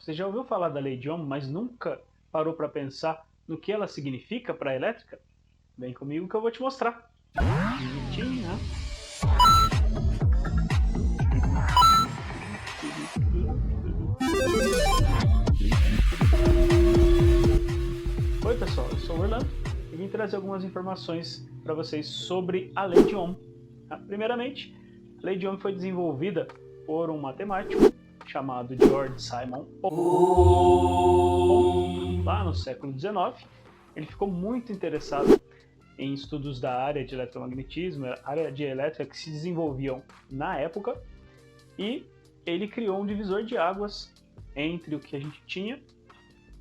Você já ouviu falar da lei de Ohm, mas nunca parou para pensar no que ela significa para a elétrica? Vem comigo que eu vou te mostrar. Bonitinho, né? Oi pessoal, eu sou o Orlando e vim trazer algumas informações para vocês sobre a lei de Ohm. Primeiramente, a lei de Ohm foi desenvolvida por um matemático chamado George Simon Ohm, lá no século XIX. Ele ficou muito interessado em estudos da área de eletromagnetismo, área de elétrica que se desenvolviam na época, e ele criou um divisor de águas entre o que a gente tinha,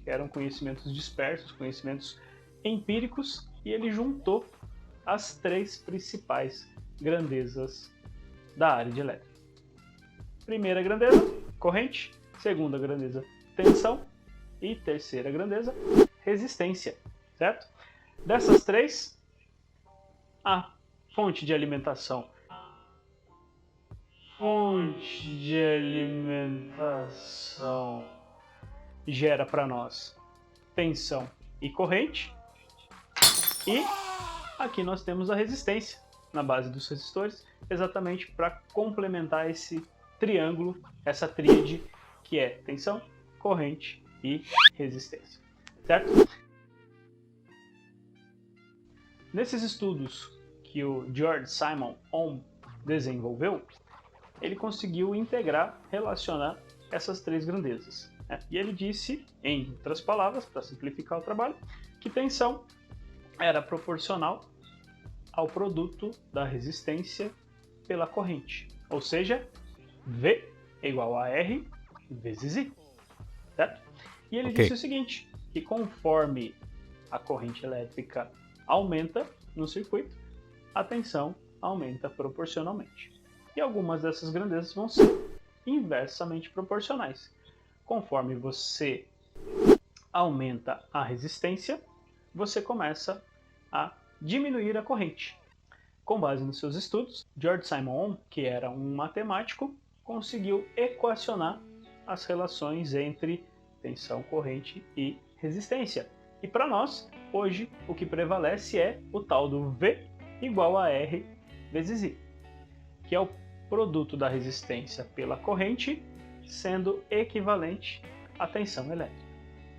que eram conhecimentos dispersos, conhecimentos empíricos, e ele juntou as três principais grandezas da área de elétrica. Primeira grandeza, corrente. Segunda grandeza, tensão. E terceira grandeza, resistência, certo? Dessas três, a fonte de alimentação. Gera para nós tensão e corrente. E aqui nós temos a resistência na base dos resistores, exatamente para complementar esse triângulo, essa tríade que é tensão, corrente e resistência, certo? Nesses estudos que o George Simon Ohm desenvolveu, ele conseguiu integrar, relacionar essas três grandezas. E ele disse, em outras palavras, para simplificar o trabalho, que tensão era proporcional ao produto da resistência pela corrente, ou seja, V é igual a R vezes I, certo? E ele disse o seguinte, que conforme a corrente elétrica aumenta no circuito, a tensão aumenta proporcionalmente. E algumas dessas grandezas vão ser inversamente proporcionais. Conforme você aumenta a resistência, você começa a diminuir a corrente. Com base nos seus estudos, George Simon Ohm, que era um matemático, conseguiu equacionar as relações entre tensão, corrente e resistência. E para nós, hoje, o que prevalece é o tal do V igual a R vezes I, que é o produto da resistência pela corrente sendo equivalente à tensão elétrica.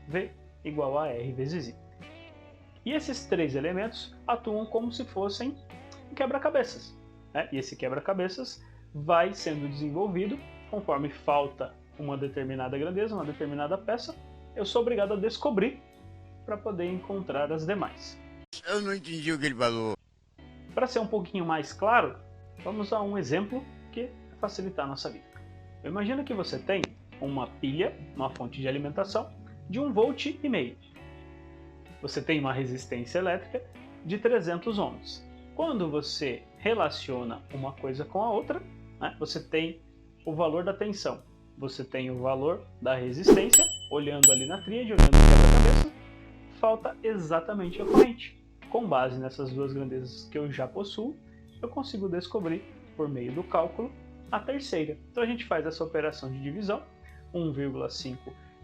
V igual a R vezes I. E esses três elementos atuam como se fossem um quebra-cabeças. E esse quebra-cabeças vai sendo desenvolvido conforme falta uma determinada grandeza, uma determinada peça. Eu sou obrigado a descobrir para poder encontrar as demais. Eu não entendi o que ele falou. Para ser um pouquinho mais claro, vamos a um exemplo que vai facilitar a nossa vida. Eu imagino que você tem uma pilha, uma fonte de alimentação de 1,5 volt. Você tem uma resistência elétrica de 300 ohms. Quando você relaciona uma coisa com a outra, você tem o valor da tensão, você tem o valor da resistência, olhando ali na tríade, olhando no quebra-cabeça, falta exatamente a corrente. Com base nessas duas grandezas que eu já possuo, eu consigo descobrir, por meio do cálculo, a terceira. Então a gente faz essa operação de divisão, 1,5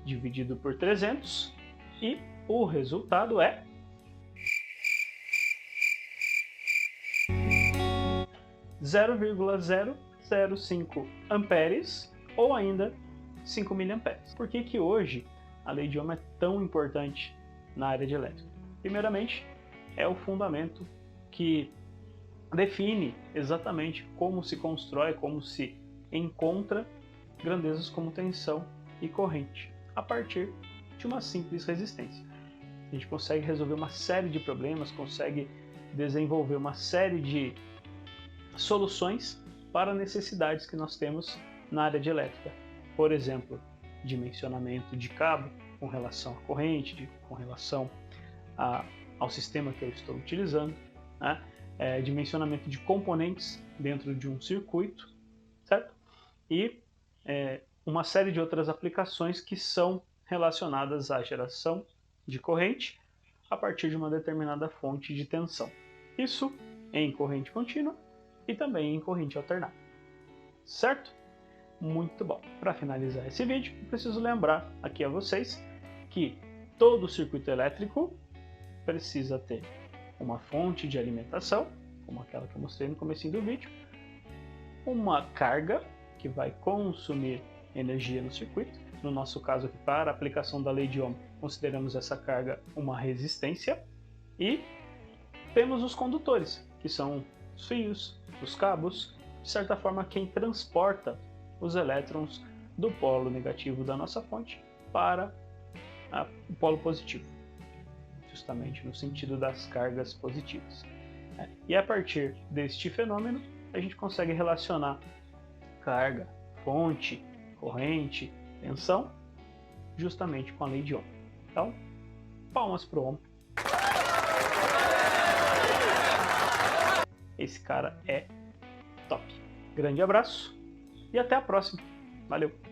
dividido por 300, e o resultado é 0,005 amperes, ou ainda 5 miliamperes. Por que hoje a lei de Ohm é tão importante na área de elétrica? Primeiramente, é o fundamento que define exatamente como se constrói, como se encontra grandezas como tensão e corrente, a partir de uma simples resistência. A gente consegue resolver uma série de problemas, consegue desenvolver uma série de soluções para necessidades que nós temos na área de elétrica. Por exemplo, dimensionamento de cabo com relação à corrente, com relação ao sistema que eu estou utilizando, dimensionamento de componentes dentro de um circuito, certo? E uma série de outras aplicações que são relacionadas à geração de corrente a partir de uma determinada fonte de tensão. Isso em corrente contínua e também em corrente alternada, certo? muito bom. Para finalizar esse vídeo, eu preciso lembrar aqui a vocês que todo circuito elétrico precisa ter uma fonte de alimentação, como aquela que eu mostrei no comecinho do vídeo, uma carga que vai consumir energia no circuito. No nosso caso aqui, para a aplicação da lei de Ohm, consideramos essa carga uma resistência. E temos os condutores, que são os fios, os cabos, de certa forma quem transporta os elétrons do polo negativo da nossa fonte para o polo positivo, justamente no sentido das cargas positivas. E a partir deste fenômeno, a gente consegue relacionar carga, fonte, corrente, tensão, justamente com a lei de Ohm. Então, palmas pro Ohm. Esse cara é top. Grande abraço e até a próxima. Valeu!